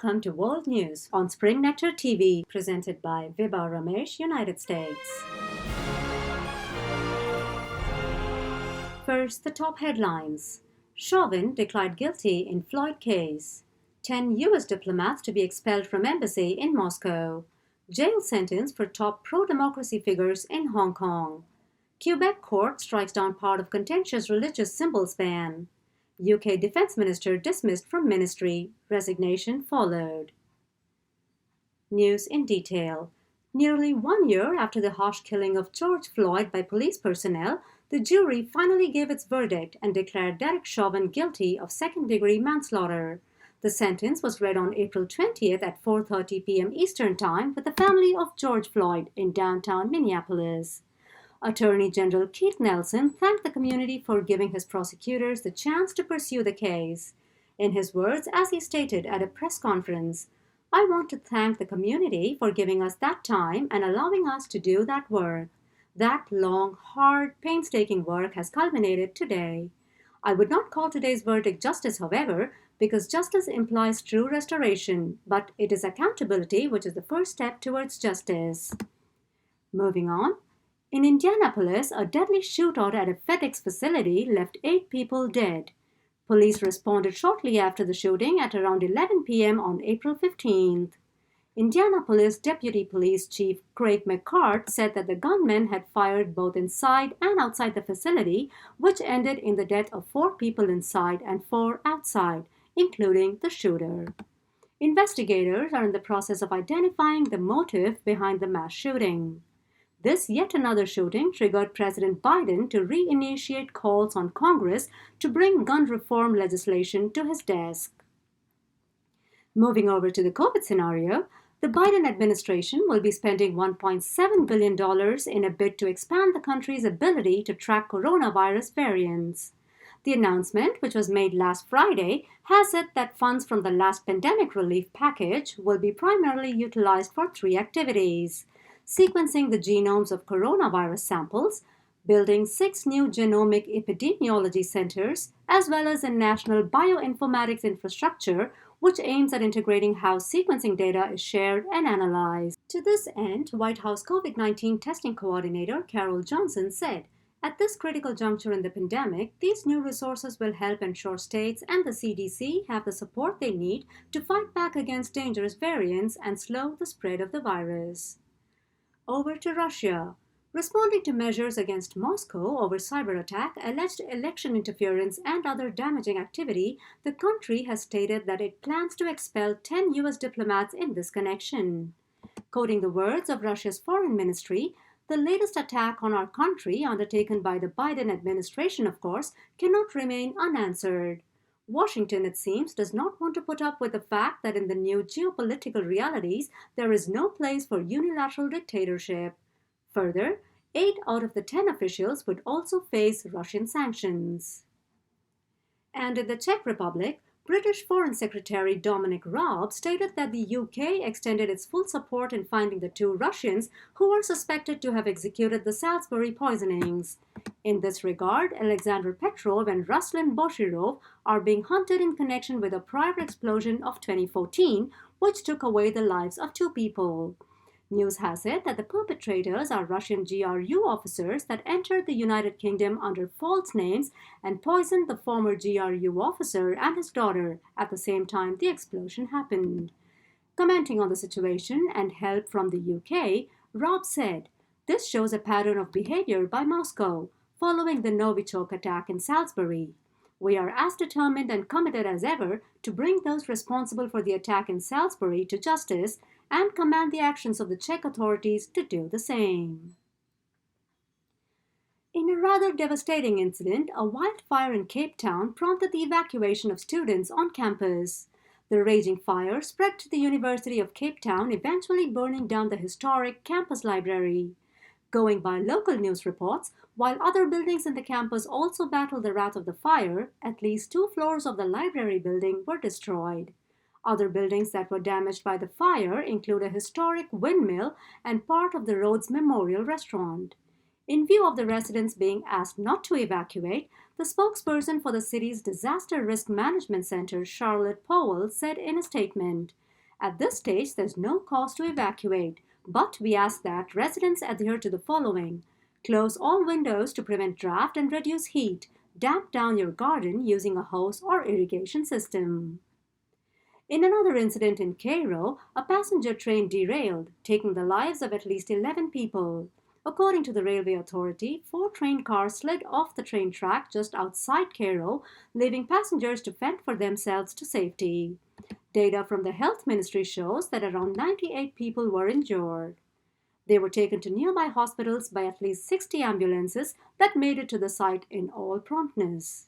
welcome to World News on SpringNectar TV, presented by Vibha Ramesh, United States. First, the top headlines. Chauvin declared guilty in Floyd case. 10 U.S. diplomats to be expelled from embassy in Moscow. Jail sentence for top pro-democracy figures in Hong Kong. Quebec court strikes down part of contentious religious symbols ban. UK Defence Minister dismissed from ministry. Resignation followed. News in detail. Nearly 1 year after the harsh killing of George Floyd by police personnel, the jury finally gave its verdict and declared Derek Chauvin guilty of second-degree manslaughter. The sentence was read on April 20th at 4:30 p.m. Eastern Time with the family of George Floyd in downtown Minneapolis. Attorney General Keith Nelson thanked the community for giving his prosecutors the chance to pursue the case. In his words, as he stated at a press conference, "I want to thank the community for giving us that time and allowing us to do that work. That long, hard, painstaking work has culminated today. I would not call today's verdict justice, however, because justice implies true restoration, but it is accountability which is the first step towards justice." Moving on. In Indianapolis, a deadly shootout at a FedEx facility left 8 people dead. Police responded shortly after the shooting at around 11 p.m. on April 15th. Indianapolis Deputy Police Chief Craig McCart said that the gunman had fired both inside and outside the facility, which ended in the death of 4 people inside and 4 outside, including the shooter. Investigators are in the process of identifying the motive behind the mass shooting. This yet another shooting triggered President Biden to reinitiate calls on Congress to bring gun reform legislation to his desk. Moving over to the COVID scenario, the Biden administration will be spending $1.7 billion in a bid to expand the country's ability to track coronavirus variants. The announcement, which was made last Friday, has it that funds from the last pandemic relief package will be primarily utilized for 3 activities: sequencing the genomes of coronavirus samples, building 6 new genomic epidemiology centers, as well as a national bioinformatics infrastructure which aims at integrating how sequencing data is shared and analyzed. To this end, White House COVID-19 testing coordinator Carol Johnson said, "At this critical juncture in the pandemic, these new resources will help ensure states and the CDC have the support they need to fight back against dangerous variants and slow the spread of the virus." Over to Russia. Responding to measures against Moscow over cyber attack, alleged election interference, and other damaging activity, the country has stated that it plans to expel 10 U.S. diplomats in this connection. Quoting the words of Russia's foreign ministry, "The latest attack on our country, undertaken by the Biden administration, of course, cannot remain unanswered." Washington, it seems, does not want to put up with the fact that in the new geopolitical realities, there is no place for unilateral dictatorship. Further, 8 out of the 10 officials would also face Russian sanctions. And in the Czech Republic, British Foreign Secretary Dominic Raab stated that the UK extended its full support in finding the 2 Russians who were suspected to have executed the Salisbury poisonings. In this regard, Alexander Petrov and Ruslan Boshirov are being hunted in connection with a prior explosion of 2014, which took away the lives of 2 people. News has it that the perpetrators are Russian GRU officers that entered the United Kingdom under false names and poisoned the former GRU officer and his daughter at the same time the explosion happened. Commenting on the situation and help from the UK, Rob said, "This shows a pattern of behavior by Moscow following the Novichok attack in Salisbury. We are as determined and committed as ever to bring those responsible for the attack in Salisbury to justice and command the actions of the Czech authorities to do the same." In a rather devastating incident, a wildfire in Cape Town prompted the evacuation of students on campus. The raging fire spread to the University of Cape Town, eventually burning down the historic campus library. Going by local news reports, while other buildings in the campus also battled the wrath of the fire, at least 2 floors of the library building were destroyed. Other buildings that were damaged by the fire include a historic windmill and part of the Rhodes Memorial Restaurant. In view of the residents being asked not to evacuate, the spokesperson for the city's Disaster Risk Management Center, Charlotte Powell, said in a statement, At this stage, there's no cause to evacuate, but we ask that residents adhere to the following. Close all windows to prevent draft and reduce heat. Damp down your garden using a hose or irrigation system. In another incident in Cairo, a passenger train derailed, taking the lives of at least 11 people. According to the Railway Authority, 4 train cars slid off the train track just outside Cairo, leaving passengers to fend for themselves to safety. Data from the Health Ministry shows that around 98 people were injured. They were taken to nearby hospitals by at least 60 ambulances that made it to the site in all promptness.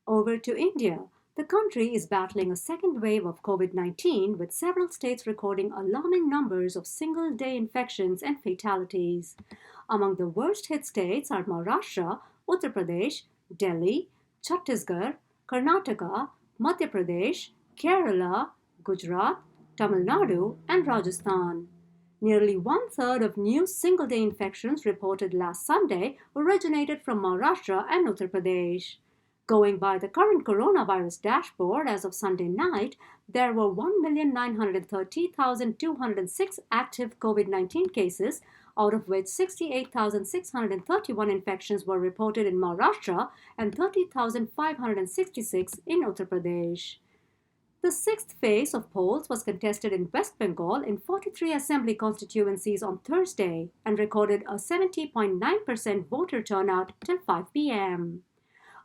Over to India. The country is battling a second wave of COVID-19, with several states recording alarming numbers of single-day infections and fatalities. Among the worst-hit states are Maharashtra, Uttar Pradesh, Delhi, Chhattisgarh, Karnataka, Madhya Pradesh, Kerala, Gujarat, Tamil Nadu, and Rajasthan. Nearly one-third of new single-day infections reported last Sunday originated from Maharashtra and Uttar Pradesh. Going by the current coronavirus dashboard as of Sunday night, there were 1,930,206 active COVID-19 cases, out of which 68,631 infections were reported in Maharashtra and 30,566 in Uttar Pradesh. The sixth phase of polls was contested in West Bengal in 43 assembly constituencies on Thursday and recorded a 70.9% voter turnout till 5 p.m.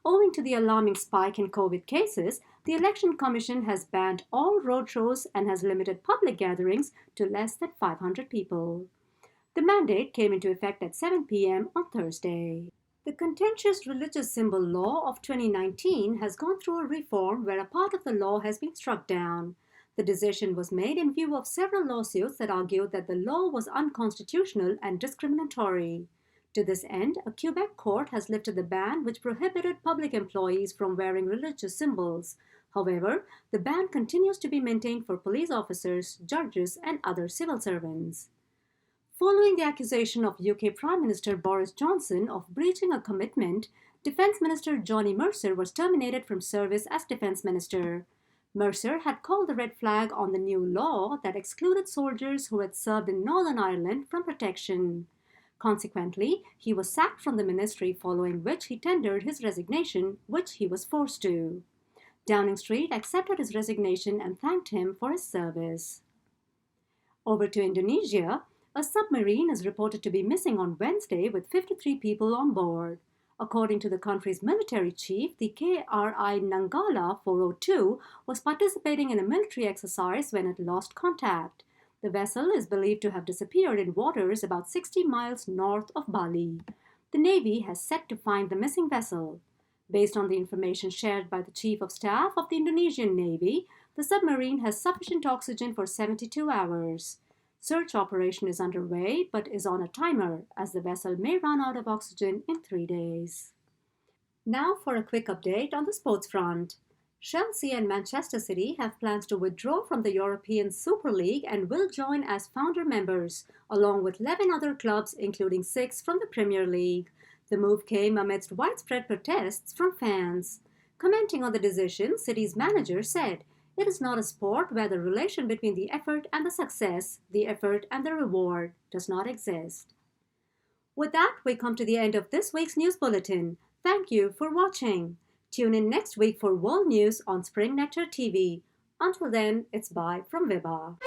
Owing to the alarming spike in COVID cases, the Election Commission has banned all roadshows and has limited public gatherings to less than 500 people. The mandate came into effect at 7 p.m. on Thursday. The contentious religious symbol law of 2019 has gone through a reform where a part of the law has been struck down. The decision was made in view of several lawsuits that argued that the law was unconstitutional and discriminatory. To this end, a Quebec court has lifted the ban which prohibited public employees from wearing religious symbols. However, the ban continues to be maintained for police officers, judges, and other civil servants. Following the accusation of UK Prime Minister Boris Johnson of breaching a commitment, Defence Minister Johnny Mercer was terminated from service as Defence Minister. Mercer had called the red flag on the new law that excluded soldiers who had served in Northern Ireland from protection. Consequently, he was sacked from the ministry, following which he tendered his resignation, which he was forced to. Downing Street accepted his resignation and thanked him for his service. Over to Indonesia, a submarine is reported to be missing on Wednesday with 53 people on board. According to the country's military chief, the KRI Nanggala 402 was participating in a military exercise when it lost contact. The vessel is believed to have disappeared in waters about 60 miles north of Bali. The Navy has set to find the missing vessel. Based on the information shared by the Chief of Staff of the Indonesian Navy, the submarine has sufficient oxygen for 72 hours. Search operation is underway but is on a timer, as the vessel may run out of oxygen in 3 days. Now for a quick update on the sports front. Chelsea and Manchester City have plans to withdraw from the European Super League and will join as founder members, along with 11 other clubs, including 6 from the Premier League. The move came amidst widespread protests from fans. Commenting on the decision, City's manager said, "It is not a sport where the relation between the effort and the success, the effort and the reward, does not exist." With that, we come to the end of this week's news bulletin. Thank you for watching. Tune in next week for world news on SpringNectar TV. Until then, it's bye from Vibha.